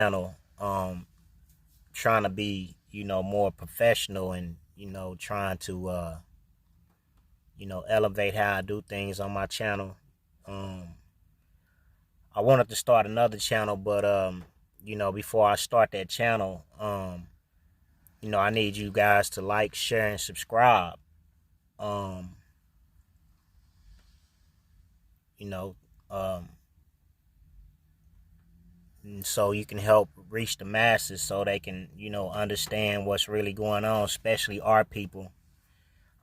channel, trying to be, more professional and, trying to, elevate how I do things on my channel. Um, I wanted to start another channel, but, before I start that channel, I need you guys to like, share, and subscribe. Um, you know, um, and so you can help reach the masses so they can, understand what's really going on, especially our people.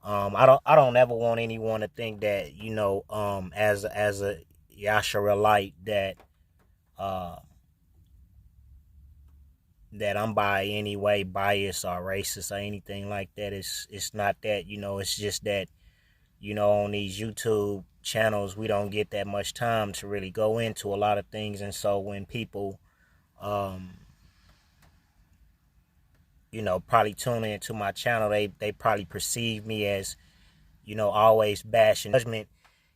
I don't ever want anyone to think that, as a Yasharelite uh, that I'm by any way biased or racist or anything like that. It's not that, it's just that, on these YouTube channels, we don't get that much time to really go into a lot of things. And so when people, um, probably tune into my channel, they probably perceive me as, always bashing. Judgment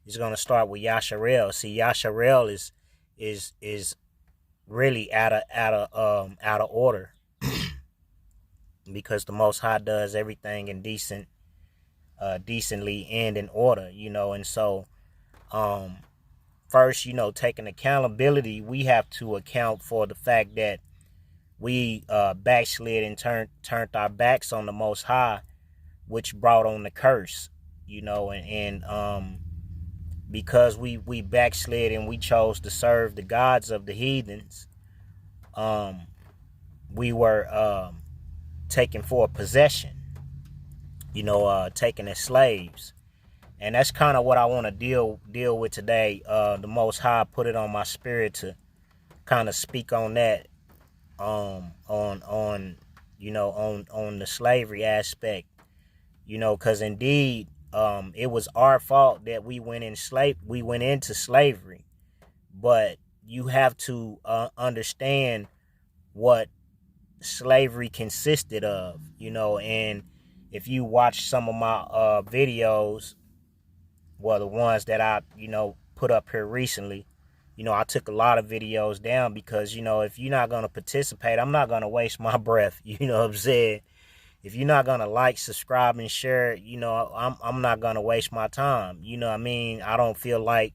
is going to start with Yasharel. See, Yasharel is really out of order because the Most High does everything in decently and in order, and so, um, first, taking accountability, we have to account for the fact that we backslid and turned our backs on the Most High, which brought on the curse, and because we backslid and we chose to serve the gods of the heathens, um, we were taken for possession, taken as slaves. And that's kind of what I want to deal with today. The Most High put it on my spirit to kind of speak on that, on on the slavery aspect, because indeed, it was our fault that we went into slavery. But you have to understand what slavery consisted of, and if you watch some of my videos, well, the ones that I, put up here recently, I took a lot of videos down because, if you're not going to participate, I'm not going to waste my breath. You know what I'm saying? If you're not going to like, subscribe, and share, I'm not going to waste my time. You know what I mean? I don't feel like,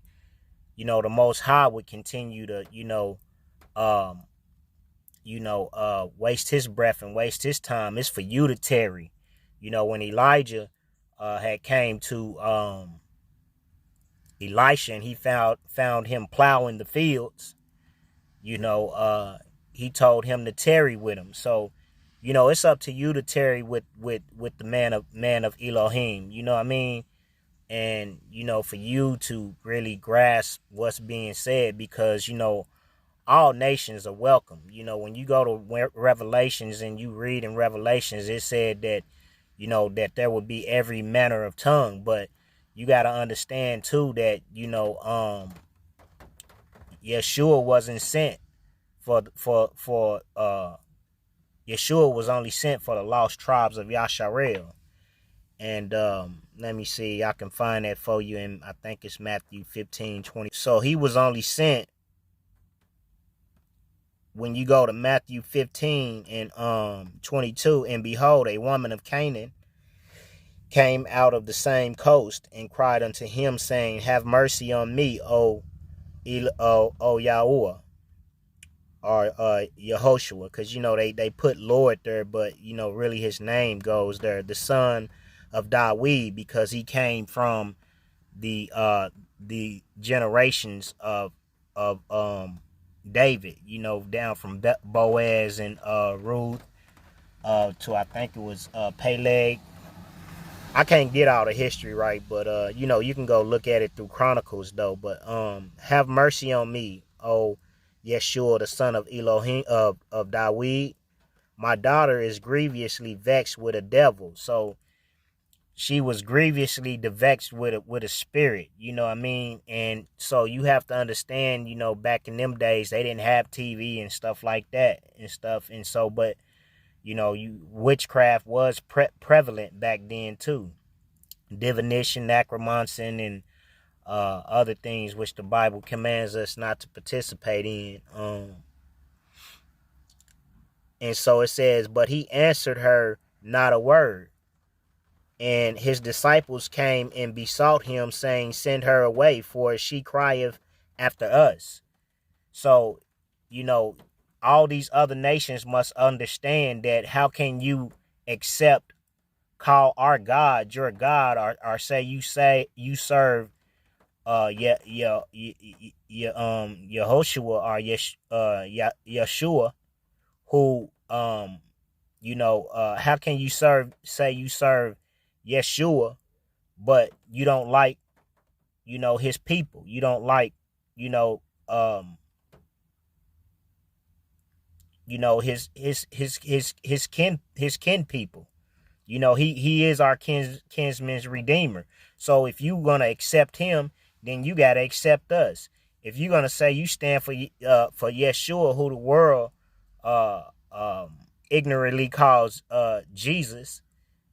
the Most High would continue to, um, waste his breath and waste his time. It's for you to tarry. When Elijah had came to Elisha and he found him plowing the fields, he told him to tarry with him. So, it's up to you to tarry with the man of Elohim. You know what I mean? And, for you to really grasp what's being said, because, all nations are welcome. When you go to Revelations and you read in Revelations, it said that, that there would be every manner of tongue. But you got to understand too that, Yeshua wasn't sent for Yeshua was only sent for the lost tribes of Yasharel. And let me see, I can find that for you, and I think it's Matthew 15:20. So he was only sent, when you go to Matthew 15 and 22, and behold, a woman of Canaan came out of the same coast and cried unto him, saying, have mercy on me, O Yahuwah, or Yehoshua, because they put Lord there, but really his name goes there, the son of Dawid, because he came from the generations of David, down from Boaz and Ruth to, I think it was Peleg. I can't get all the history right, but you can go look at it through Chronicles though. But have mercy on me, O Yeshua, the son of Elohim of Dawid. My daughter is grievously vexed with a devil. So she was grievously vexed with a spirit, you know what I mean? And so you have to understand, back in them days, they didn't have TV and stuff like that and stuff. And so, but, witchcraft was prevalent back then too. Divination, necromancy, and other things which the Bible commands us not to participate in. And so it says, but he answered her not a word. And his disciples came and besought him, saying, send her away, for she crieth after us. So, you know, all these other nations must understand that how can you accept, call our God your God, or say you serve Yehoshua or Yeshua, who how can you say you serve Yeshua, but you don't like, his people. You don't like, you know, um, his kin people. He is our kinsman's redeemer. So if you gonna accept him, then you gotta accept us. If you're gonna say you stand for Yeshua, who the world uh ignorantly calls Jesus,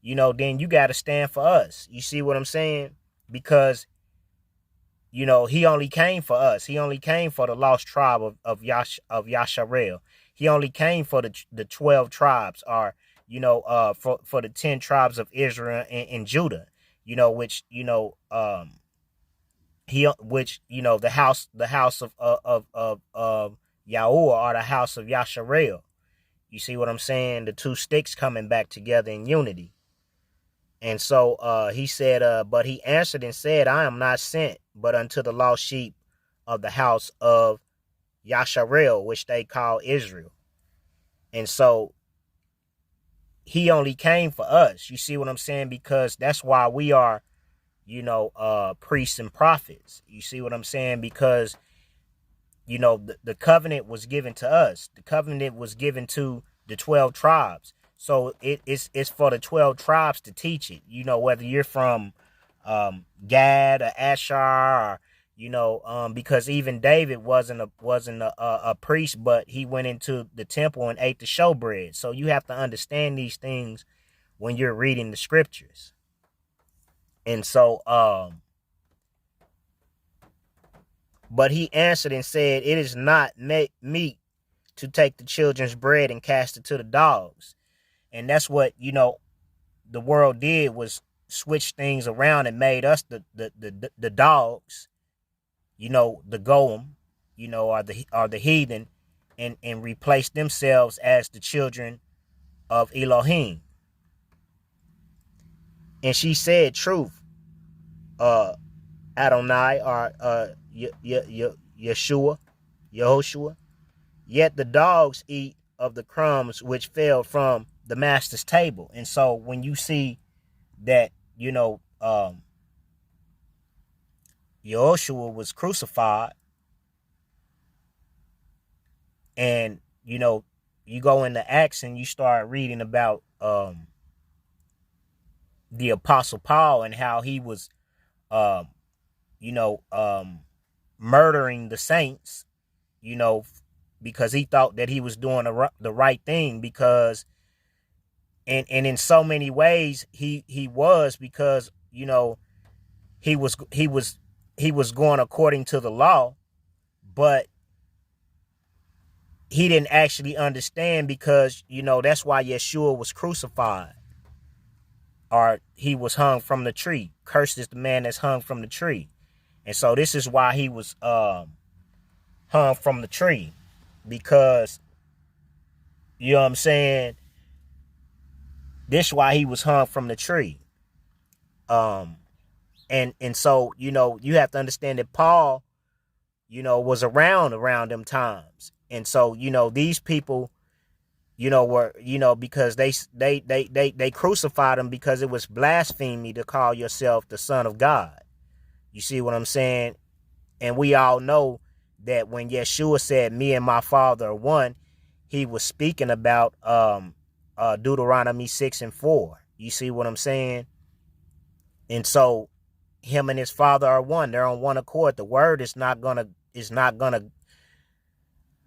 then you gotta stand for us. You see what I'm saying? Because he only came for us. He only came for the lost tribe of Yasharel. He only came for the 12 tribes, or for the 10 tribes of Israel and Judah. Which the house of Yahuwah, or the house of Yasharel. You see what I'm saying? The two sticks coming back together in unity. And so he said, but he answered and said, I am not sent but unto the lost sheep of the house of Yasharel, which they call Israel. And so he only came for us. You see what I'm saying? Because that's why we are, priests and prophets. You see what I'm saying? Because, the covenant was given to us. The covenant was given to the 12 tribes. So it's for the 12 tribes to teach it. Whether you're from Gad or Asher, or because even David wasn't a priest, but he went into the temple and ate the showbread. So you have to understand these things when you're reading the scriptures. And so but he answered and said, it is not meet to take the children's bread and cast it to the dogs. And that's what, the world did, was switch things around and made us the dogs, the goem, or the heathen, and replaced themselves as the children of Elohim. And she said, truth, Adonai, or Yehoshua, yet the dogs eat of the crumbs which fell from the master's table. And so when you see that, Yehoshua was crucified, and, you go into Acts and you start reading about the Apostle Paul and how he was, murdering the saints, because he thought that he was doing the right thing, because and in so many ways he was, because he was going according to the law, but he didn't actually understand, because that's why Yeshua was crucified, or he was hung from the tree. Cursed is the man that's hung from the tree. And so this is why he was hung from the tree, because, you know what I'm saying, this is why he was hung from the tree. And so, you have to understand that Paul, was around them times. And so, these people, were, because they crucified him, because it was blasphemy to call yourself the Son of God. You see what I'm saying? And we all know that when Yeshua said, me and my Father are one, he was speaking about Deuteronomy 6:4. You see what I'm saying? And so him and his Father are one. They're on one accord. The word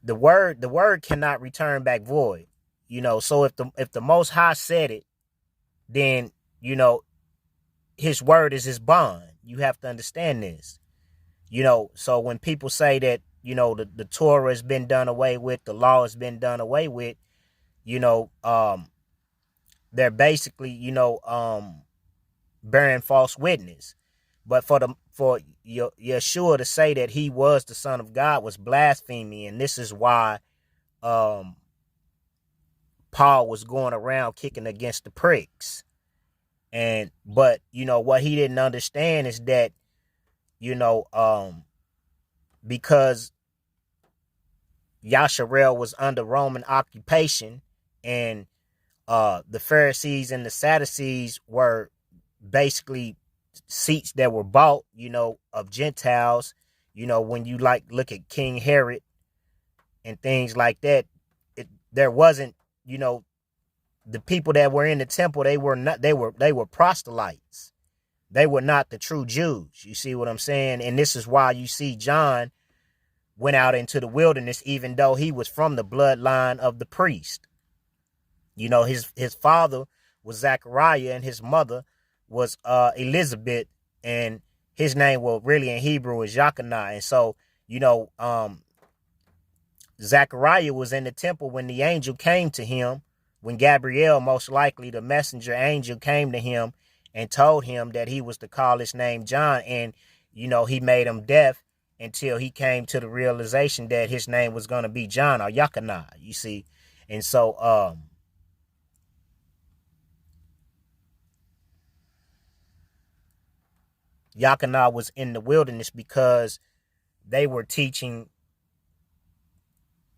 the word cannot return back void. So if the Most High said it, then, his word is his bond. You have to understand this. So when people say that, the Torah has been done away with, the law has been done away with, you know, they're basically, bearing false witness. But for Yeshua to say that he was the Son of God was blasphemy, and this is why um, Paul was going around kicking against the pricks. But what he didn't understand is that you know because Yasharel was under Roman occupation, and the Pharisees and the Sadducees were basically seats that were bought, of Gentiles. When you look at King Herod and things like that, there wasn't, the people that were in the temple, they were proselytes. They were not the true Jews. You see what I'm saying? And this is why you see John went out into the wilderness, even though he was from the bloodline of the priest. His father was Zachariah and his mother was Elizabeth, and his name, well, really in Hebrew is Yachanah. And so, Zachariah was in the temple when the angel came to him, when Gabriel, most likely the messenger angel, came to him and told him that he was to call his name John. And, he made him deaf until he came to the realization that his name was going to be John, or Yachanah, you see. And so, Yachanah was in the wilderness because they were teaching,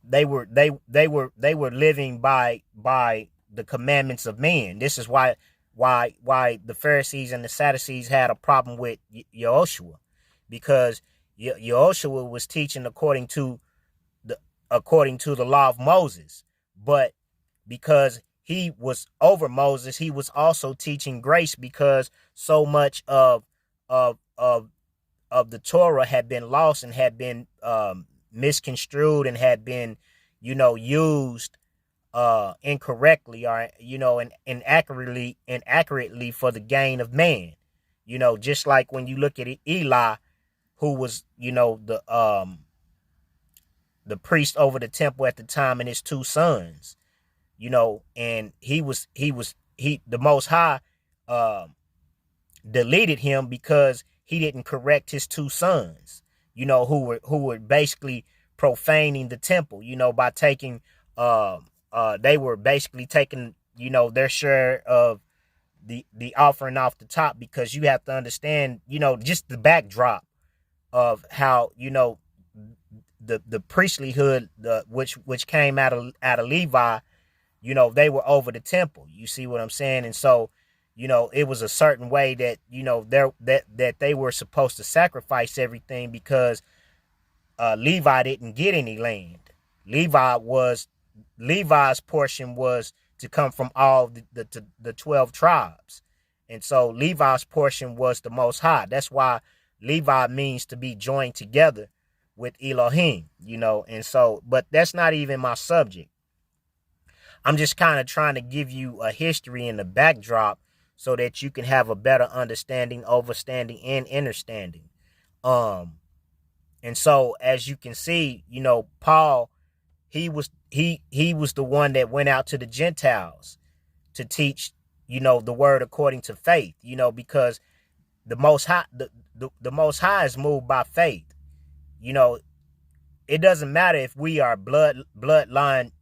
they were living by the commandments of men. This is why the Pharisees and the Sadducees had a problem with Yehoshua, because Yehoshua was teaching according to the law of Moses, but because he was over Moses, he was also teaching grace, because so much of the Torah had been lost and had been misconstrued and had been, used incorrectly, or and inaccurately for the gain of man. Just like when you look at Eli, who was the priest over the temple at the time, and his two sons, and the Most High deleted him because he didn't correct his two sons, who were basically profaning the temple, by taking they were basically taking, their share of the offering off the top, because you have to understand, just the backdrop of how, the priestlyhood, which came out of Levi, they were over the temple. You see what I'm saying? And so, it was a certain way that, that they were supposed to sacrifice everything, because Levi didn't get any land. Levi's portion was to come from all the 12 tribes. And so Levi's portion was the Most High. That's why Levi means to be joined together with Elohim, and so, but that's not even my subject. I'm just kind of trying to give you a history and the backdrop so that you can have a better understanding, overstanding, and understanding. And so, as you can see, Paul, he was the one that went out to the Gentiles to teach, the word according to faith, because the Most High, the Most High is moved by faith. It doesn't matter if we are bloodline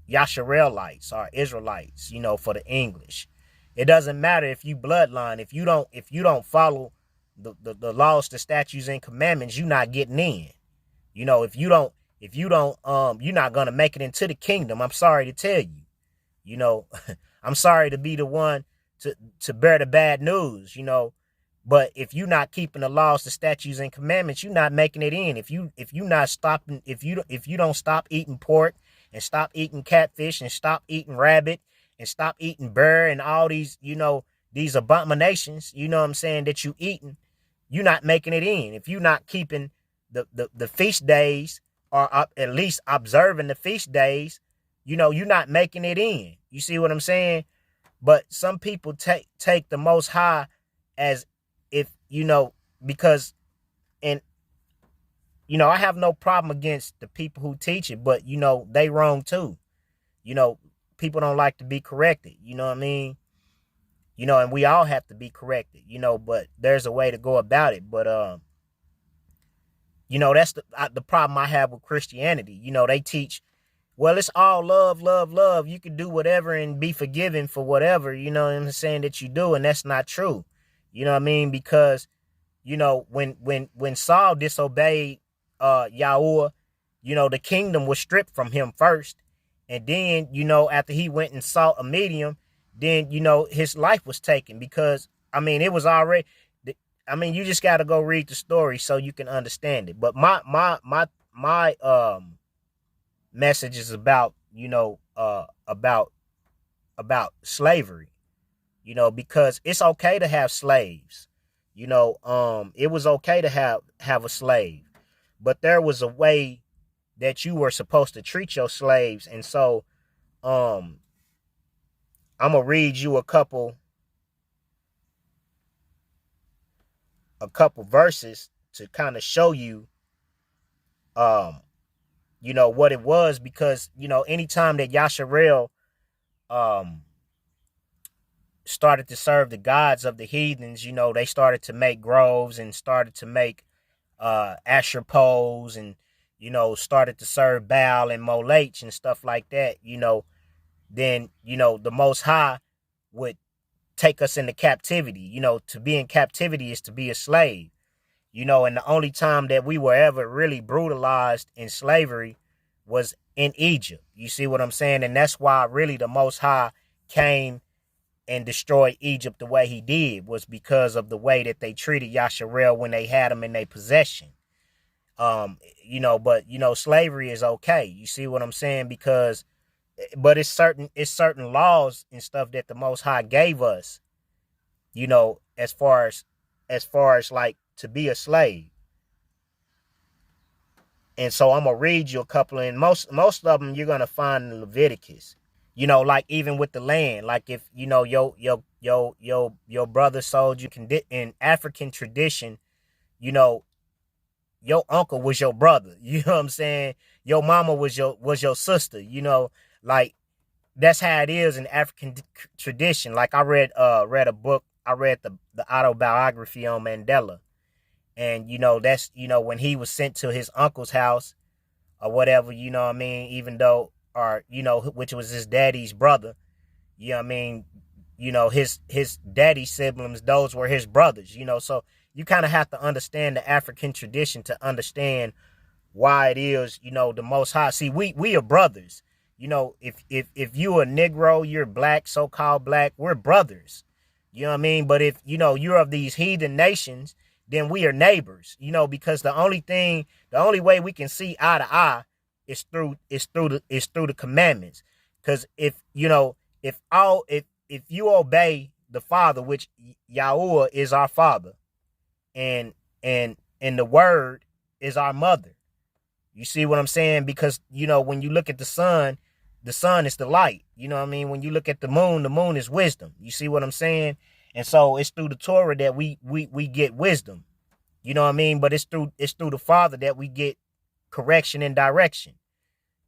Yasharelites or Israelites, for the English. It doesn't matter if you bloodline. If you don't follow the laws, the statutes, and commandments, you're not getting in. If you don't, you're not gonna make it into the kingdom. I'm sorry to tell you. I'm sorry to be the one to bear the bad news. But if you're not keeping the laws, the statutes, and commandments, you're not making it in. If you don't stop eating pork, and stop eating catfish, and stop eating rabbit, and stop eating bear, and all these, these abominations, what I'm saying, that you eating, you're not making it in. If you're not keeping the feast days, or at least observing the feast days, you're not making it in. You see what I'm saying? But some people take the Most High as if, because, and, I have no problem against the people who teach it, but, they wrong too. people don't like to be corrected. You know what I mean? You know, and we all have to be corrected, you know, but there's a way to go about it. But you know, that's the problem I have with Christianity. You know, they teach, well, it's all love, love, love. You can do whatever and be forgiven for whatever, you know what I'm saying, that you do, and that's not true. You know what I mean? Because, you know, when Saul disobeyed Yahuwah, you know, the kingdom was stripped from him first. And then, you know, after he went and sought a medium, then, you know, his life was taken because, I mean, it was already, I mean, you just got to go read the story so you can understand it. But my message is about, you know, about slavery, you know, because it's okay to have slaves. You know, it was okay to have a slave, but there was a way that you were supposed to treat your slaves. And so, I'm gonna read you a couple verses to kind of show you, you know, what it was, because, you know, anytime that Yasharel, started to serve the gods of the heathens, you know, they started to make groves and started to make, Asher poles, and, you know, started to serve Baal and Molech and stuff like that, you know, then, you know, the Most High would take us into captivity. You know, to be in captivity is to be a slave, you know, and the only time that we were ever really brutalized in slavery was in Egypt. You see what I'm saying? And that's why really the Most High came and destroyed Egypt the way he did, was because of the way that they treated Yasharel when they had him in their possession. You know, but, you know, slavery is okay. You see what I'm saying? Because, but it's certain laws and stuff that the Most High gave us, you know, as far as like to be a slave. And so I'm gonna read you a couple, and most of them you're gonna find in Leviticus. You know, like even with the land, like if, you know, your brother sold you, in African tradition, you know, your uncle was your brother. You know what I'm saying? Your mama was your sister. You know, like that's how it is in African tradition. Like I read a book. I read the autobiography on Mandela, and, you know, that's, you know, when he was sent to his uncle's house or whatever. You know what I mean? Even though, or, you know, which was his daddy's brother. You know what I mean? You know, his daddy's siblings, those were his brothers. You know, so you kind of have to understand the African tradition to understand why it is, you know, the Most High. See, we are brothers. You know, if you a Negro, you're black, so-called black, we're brothers. You know what I mean? But if, you know, you're of these heathen nations, then we are neighbors, you know, because the only way we can see eye to eye is through the commandments. Because if, you know, if you obey the Father, which Yahuwah is our Father, and the Word is our mother. You see what I'm saying? Because, you know, when you look at the sun is the light. You know what I mean? When you look at the moon is wisdom. You see what I'm saying? And so it's through the Torah that we get wisdom. You know what I mean? But it's through the Father that we get correction and direction.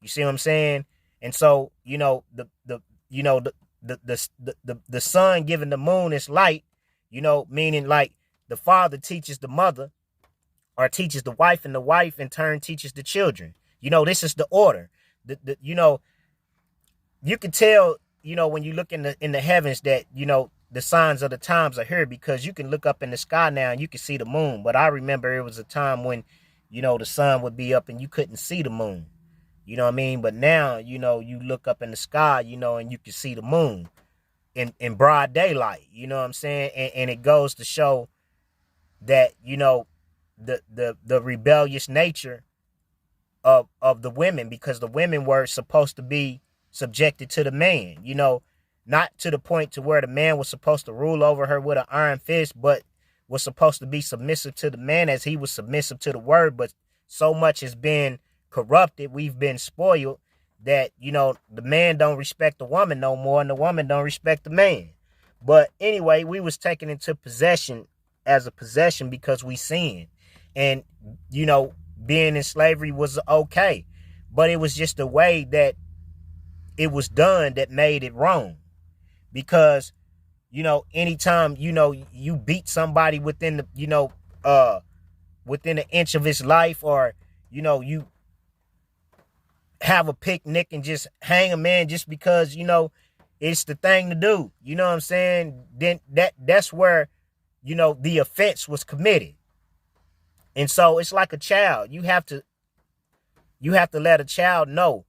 You see what I'm saying? And so, you know, the sun giving the moon its light, you know, meaning like the father teaches the mother, or teaches the wife, and the wife in turn teaches the children. You know, this is the order. You know, you can tell, you know, when you look in the heavens that, you know, the signs of the times are here, because you can look up in the sky now and you can see the moon. But I remember it was a time when, you know, the sun would be up and you couldn't see the moon. You know what I mean? But now, you know, you look up in the sky, you know, and you can see the moon in broad daylight. You know what I'm saying? And it goes to show that, you know, the rebellious nature of the women, because the women were supposed to be subjected to the man, you know, not to the point to where the man was supposed to rule over her with an iron fist, but was supposed to be submissive to the man as he was submissive to the word. But so much has been corrupted, we've been spoiled, that, you know, the man don't respect the woman no more, and the woman don't respect the man. But anyway, we was taken into possession as a possession because we sinned. And, you know, being in slavery was okay, but it was just a way that it was done that made it wrong. Because, anytime, you beat somebody within the, within an inch of his life, or, you have a picnic and just hang a man just because, it's the thing to do. You know what I'm saying? Then that's where, the offense was committed. And so it's like a child. You have to let a child know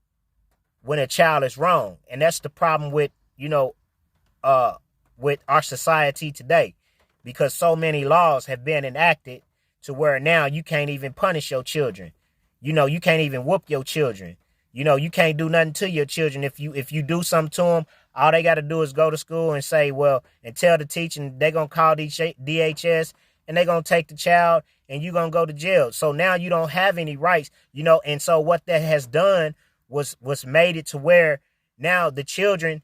when a child is wrong. And that's the problem with, with our society today, because so many laws have been enacted to where now you can't even punish your children. You can't even whoop your children. You can't do nothing to your children. If you do something to them, all they got to do is go to school and say, well, and tell the teacher, and they're going to call DHS, and they're going to take the child, and you're going to go to jail. So now you don't have any rights, and so what that has done was made it to where now the children,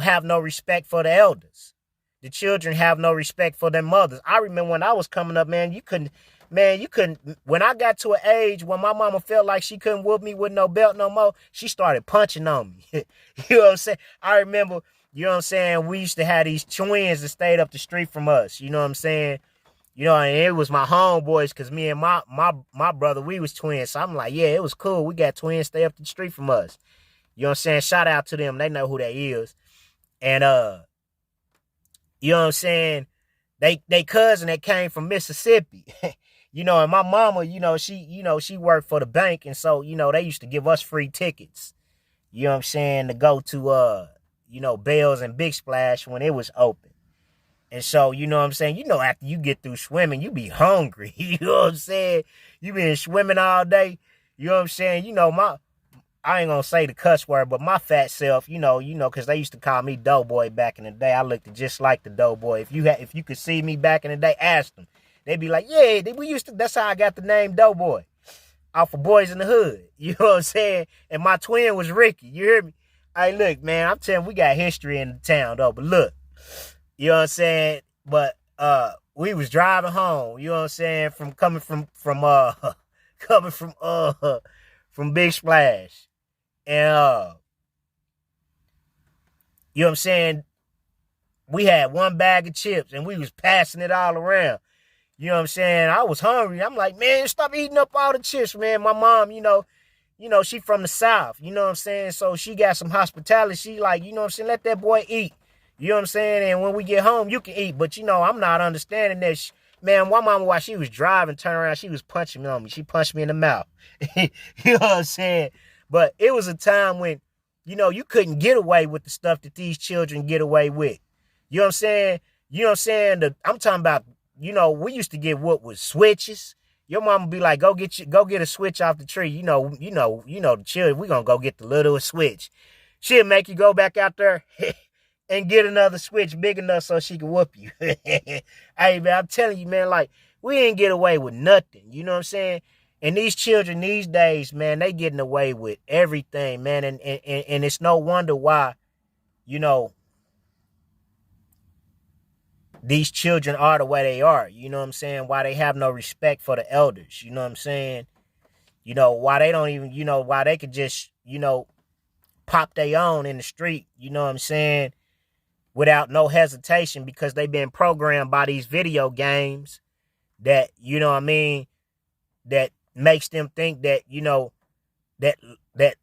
have no respect for the elders. The children have no respect for their mothers. I remember when I was coming up, man, you couldn't, when I got to an age when my mama felt like she couldn't whoop me with no belt no more, she started punching on me. You know what I'm saying? I remember, we used to have these twins that stayed up the street from us, you know what I'm saying? And it was my homeboys, because me and my brother, we was twins. So I'm like, yeah, it was cool. We got twins stay up the street from us. You know what I'm saying? Shout out to them. They know who that is. And, you know what I'm saying? They cousin that came from Mississippi. And my mama, she worked for the bank. And so, they used to give us free tickets, you know what I'm saying, to go to, Bells and Big Splash when it was open. And so, you know what I'm saying, after you get through swimming, you be hungry. You know what I'm saying? You been swimming all day. You know what I'm saying? I ain't gonna say the cuss word, but my fat self, because they used to call me Doughboy back in the day. I looked just like the Doughboy. If you could see me back in the day, ask them. They'd be like, yeah, that's how I got the name Doughboy, off of Boys in the Hood. You know what I'm saying? And my twin was Ricky. You hear me? Hey, look, man, I'm telling you, we got history in the town, though. But look, you know what I'm saying? But we was driving home, you know what I'm saying, coming from Big Splash. And you know what I'm saying? We had one bag of chips and we was passing it all around. You know what I'm saying? I was hungry. I'm like, man, stop eating up all the chips, man. My mom, she from the South. You know what I'm saying? So she got some hospitality. She like, you know what I'm saying? Let that boy eat. You know what I'm saying? And when we get home, you can eat. But, I'm not understanding that. Man, my mama, while she was driving, turned around, she was punching me on me. She punched me in the mouth. You know what I'm saying? But it was a time when, you couldn't get away with the stuff that these children get away with. You know what I'm saying? You know what I'm saying? I'm talking about, we used to get whooped with switches. Your mama be like, go get a switch off the tree. The children, we gonna go get the littlest switch. She'll make you go back out there and get another switch big enough so she can whoop you. Hey, man, I'm telling you, man, like, we ain't get away with nothing. You know what I'm saying? And these children these days, man, they getting away with everything, man. And it's no wonder why, these children are the way they are. You know what I'm saying? Why they have no respect for the elders. You know what I'm saying? Why they don't even, why they could just, pop their own in the street. You know what I'm saying? Without no hesitation, because they've been programmed by these video games that, that makes them think that, that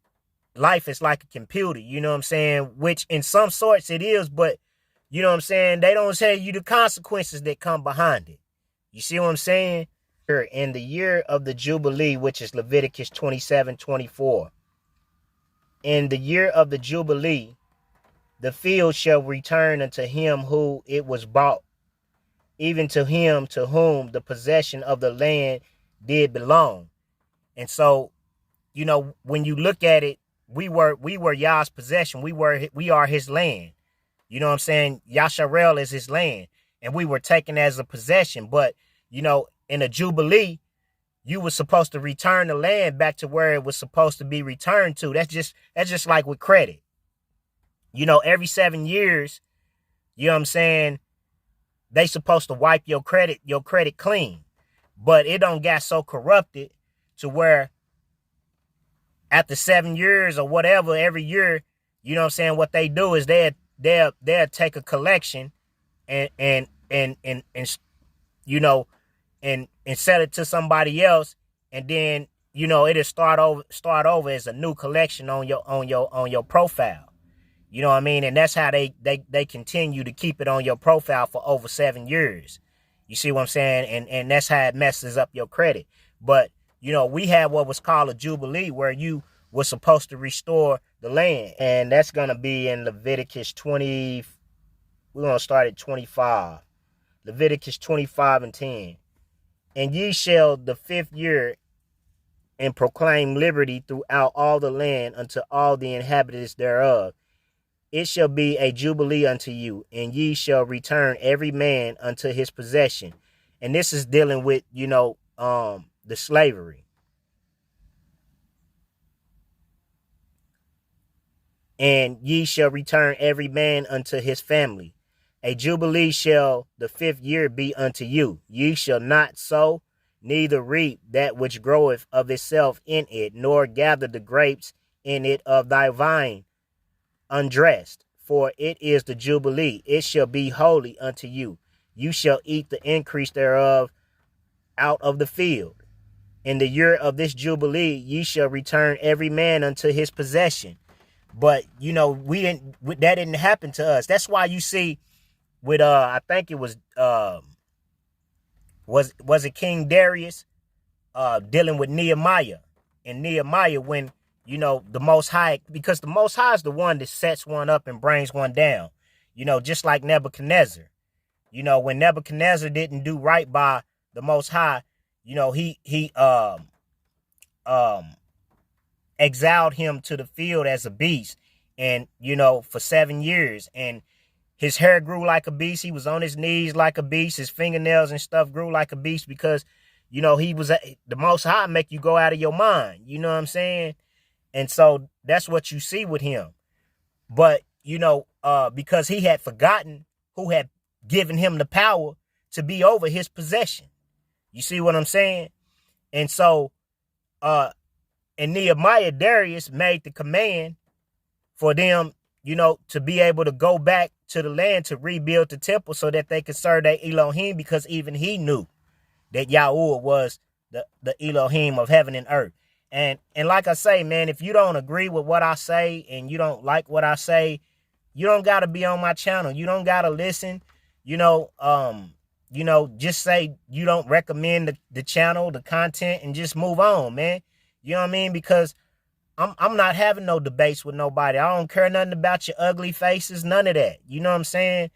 life is like a computer, you know what I'm saying? Which in some sorts it is, but you know what I'm saying? They don't tell you the consequences that come behind it. You see what I'm saying? In the year of the Jubilee, which is Leviticus 27:24. In the year of the Jubilee, the field shall return unto him who it was bought, even to him to whom the possession of the land did belong. And so, when you look at it, we were Yah's possession. We are his land. You know what I'm saying? Yasharel is his land, and we were taken as a possession. But, in a Jubilee, you were supposed to return the land back to where it was supposed to be returned to. That's just like with credit. Every 7 years, you know what I'm saying, they supposed to wipe your credit clean. But it don't got so corrupted to where after 7 years or whatever, every year, You know what I'm saying? What they do is they'll take a collection and you know and sell it to somebody else, and then it'll start over as a new collection on your profile. You know what I mean? And that's how they continue to keep it on your profile for over 7 years. You see what I'm saying? And that's how it messes up your credit. But we had what was called a Jubilee, where you were supposed to restore the land. And that's gonna be in Leviticus 20. We're gonna start at 25. Leviticus 25:10. And ye shall the 5th year and proclaim liberty throughout all the land unto all the inhabitants thereof. It shall be a jubilee unto you, and ye shall return every man unto his possession. And this is dealing with, the slavery. And ye shall return every man unto his family. A jubilee shall the 5th year be unto you. Ye shall not sow, neither reap that which groweth of itself in it, nor gather the grapes in it of thy vine undressed, for it is the Jubilee. It shall be holy unto you. You shall eat the increase thereof out of the field. In the year of this Jubilee, ye shall return every man unto his possession. But that didn't happen to us. That's why you see with I think it was it King Darius dealing with Nehemiah. And Nehemiah, when the Most High, because the Most High is the one that sets one up and brings one down, just like Nebuchadnezzar. When Nebuchadnezzar didn't do right by the Most High, he exiled him to the field as a beast, and for 7 years, and his hair grew like a beast. He was on his knees like a beast. His fingernails and stuff grew like a beast, because he was the Most High make you go out of your mind. You know what I'm saying? And so that's what you see with him. But, because he had forgotten who had given him the power to be over his possession. You see what I'm saying? And so, and Nehemiah, Darius made the command for them, to be able to go back to the land to rebuild the temple so that they could serve their Elohim, because even he knew that Yahuwah was the Elohim of heaven and earth. And like I say, man, if you don't agree with what I say and you don't like what I say, you don't got to be on my channel. You don't got to listen. Just say you don't recommend the channel, the content, and just move on, man. You know what I mean? Because I'm not having no debates with nobody. I don't care nothing about your ugly faces, none of that. You know what I'm saying?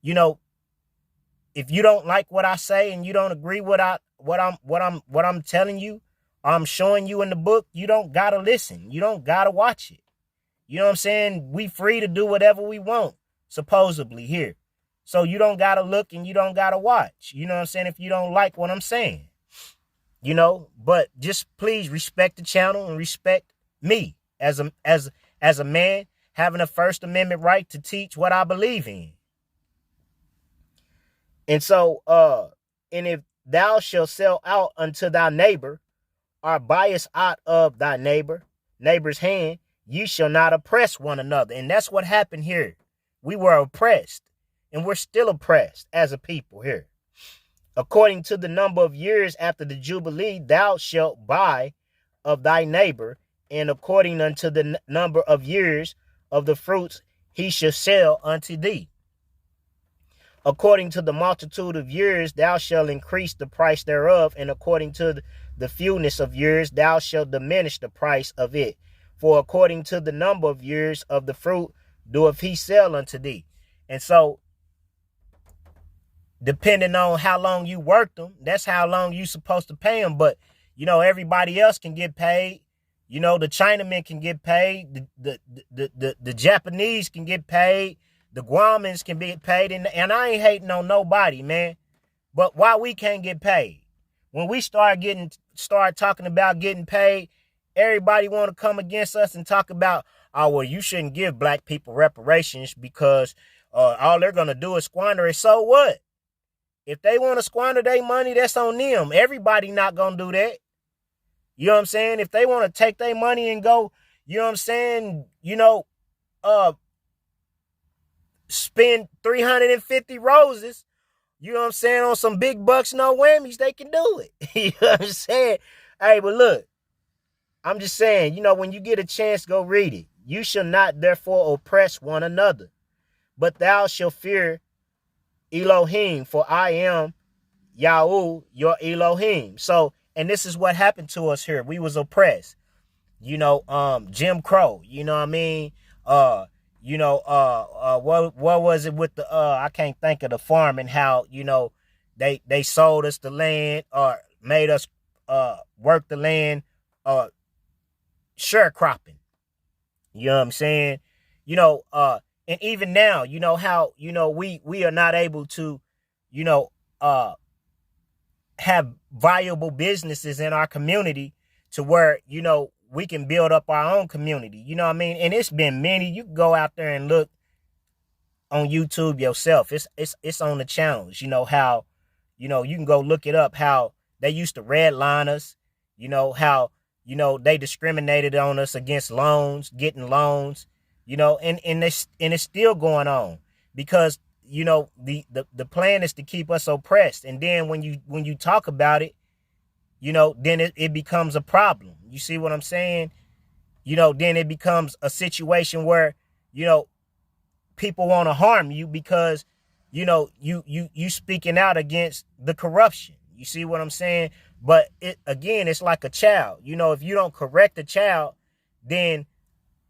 If you don't like what I say and you don't agree with what I'm telling you, I'm showing you in the book, you don't gotta listen. You don't gotta watch it. You know what I'm saying? We free to do whatever we want, supposedly here. So you don't gotta look and you don't gotta watch. You know what I'm saying? If you don't like what I'm saying, but just please respect the channel and respect me as a man having a First Amendment right to teach what I believe in. And so, and if thou shalt sell out unto thy neighbor, or buyest out of thy neighbor's hand, ye shall not oppress one another. And that's what happened here. We were oppressed, and we're still oppressed as a people here. According to the number of years after the Jubilee, thou shalt buy of thy neighbor, and according unto the number of years of the fruits he shall sell unto thee. According to the multitude of years, thou shalt increase the price thereof, and according to the fewness of years, thou shalt diminish the price of it. For according to the number of years of the fruit doeth he sell unto thee. And so, depending on how long you worked them, that's how long you supposed to pay them. But, everybody else can get paid. The Chinamen can get paid. The Japanese can get paid. The Guamans can be paid. And I ain't hating on nobody, man. But why we can't get paid? When we start talking about getting paid, everybody want to come against us and talk about, oh, well, you shouldn't give black people reparations because all they're going to do is squander it. So what? If they want to squander their money, that's on them. Everybody not going to do that. You know what I'm saying? If they want to take their money and go, you know what I'm saying, spend 350 roses, you know what I'm saying, on some big bucks, no whammies, they can do it. You know what I'm saying? Hey, but look, I'm just saying, when you get a chance, go read it. You shall not therefore oppress one another, but thou shalt fear Elohim, for I am Yahweh, your Elohim. So, and this is what happened to us here. We was oppressed. Jim Crow, you know what I mean? What was it with the I can't think of the farm, and how, they sold us the land, or made us work the land, sharecropping. You know what I'm saying? And even now, how, we are not able to, have viable businesses in our community to where, we can build up our own community. You know what I mean? And it's been many. You can go out there and look on YouTube yourself. It's on the channels. How, you can go look it up, how they used to redline us, how, they discriminated on us against loans, getting loans, and it's still going on, because, the plan is to keep us oppressed. And then when you talk about it, then it becomes a problem. You see what I'm saying? Then it becomes a situation where, people want to harm you because, you speaking out against the corruption. You see what I'm saying? But it's like a child. If you don't correct a child, then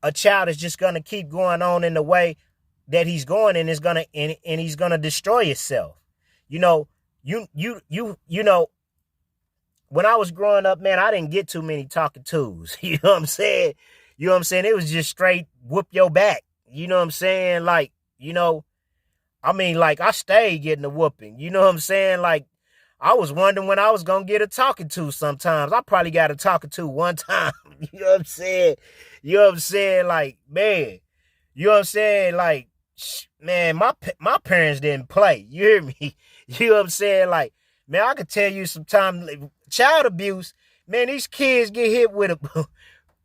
a child is just going to keep going on in the way that he's going, and he's going to destroy himself. When I was growing up, man, I didn't get too many talking tos. You know what I'm saying? It was just straight whoop your back. You know what I'm saying? Like, I stayed getting a whooping. You know what I'm saying? Like, I was wondering when I was going to get a talking to sometimes. I probably got a talking to one time. You know what I'm saying? You know what I'm saying? Like, man, you know what I'm saying? Like, man, my parents didn't play. You hear me? You know what I'm saying? Like, man, I could tell you sometimes, child abuse, man, these kids get hit with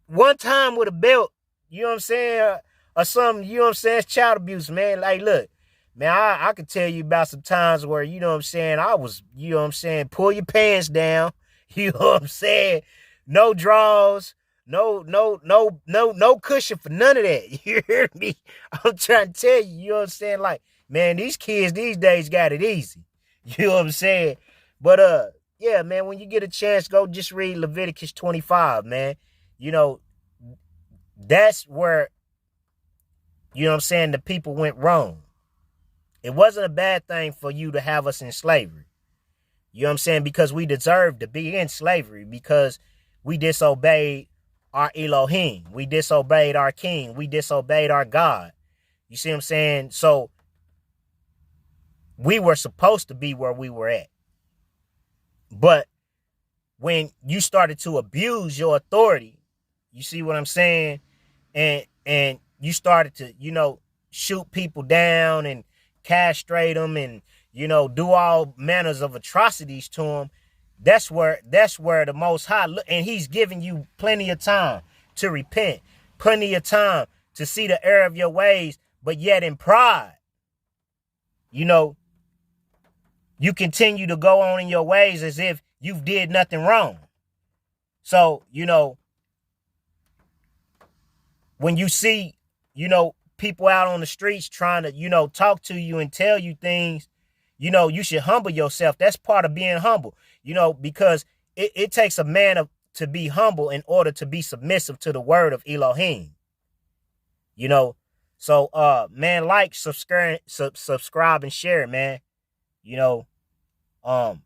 one time with a belt, you know what I'm saying? Or something, you know what I'm saying? It's child abuse, man. Like, look, man, I could tell you about some times where, you know what I'm saying, I was, you know what I'm saying, pull your pants down, you know what I'm saying? No draws, no cushion for none of that. You hear me? I'm trying to tell you, you know what I'm saying? Like, man, these kids these days got it easy. You know what I'm saying? But yeah, man, when you get a chance, go just read Leviticus 25, man. That's where, you know what I'm saying, the people went wrong. It wasn't a bad thing for you to have us in slavery. You know what I'm saying? Because we deserved to be in slavery, because we disobeyed our Elohim. We disobeyed our king. We disobeyed our God. You see what I'm saying? So we were supposed to be where we were at. But when you started to abuse your authority, you see what I'm saying? And you started to, shoot people down and castrate them and, do all manners of atrocities to them. That's where the Most High, and he's giving you plenty of time to repent, plenty of time to see the error of your ways, but yet in pride, you continue to go on in your ways as if you've did nothing wrong. So, when you see, people out on the streets trying to, talk to you and tell you things, you should humble yourself. That's part of being humble, because it takes a man to be humble in order to be submissive to the word of Elohim. So, man, like, subscribe and share, man. Shabbat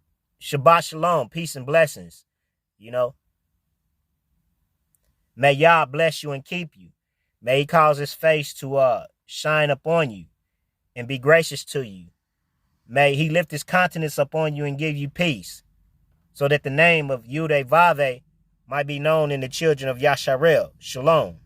shalom, peace and blessings. May Yah bless you and keep you. May he cause his face to shine upon you and be gracious to you. May he lift his countenance upon you and give you peace, so that the name of Yudhe Vave might be known in the children of Yasharel. Shalom.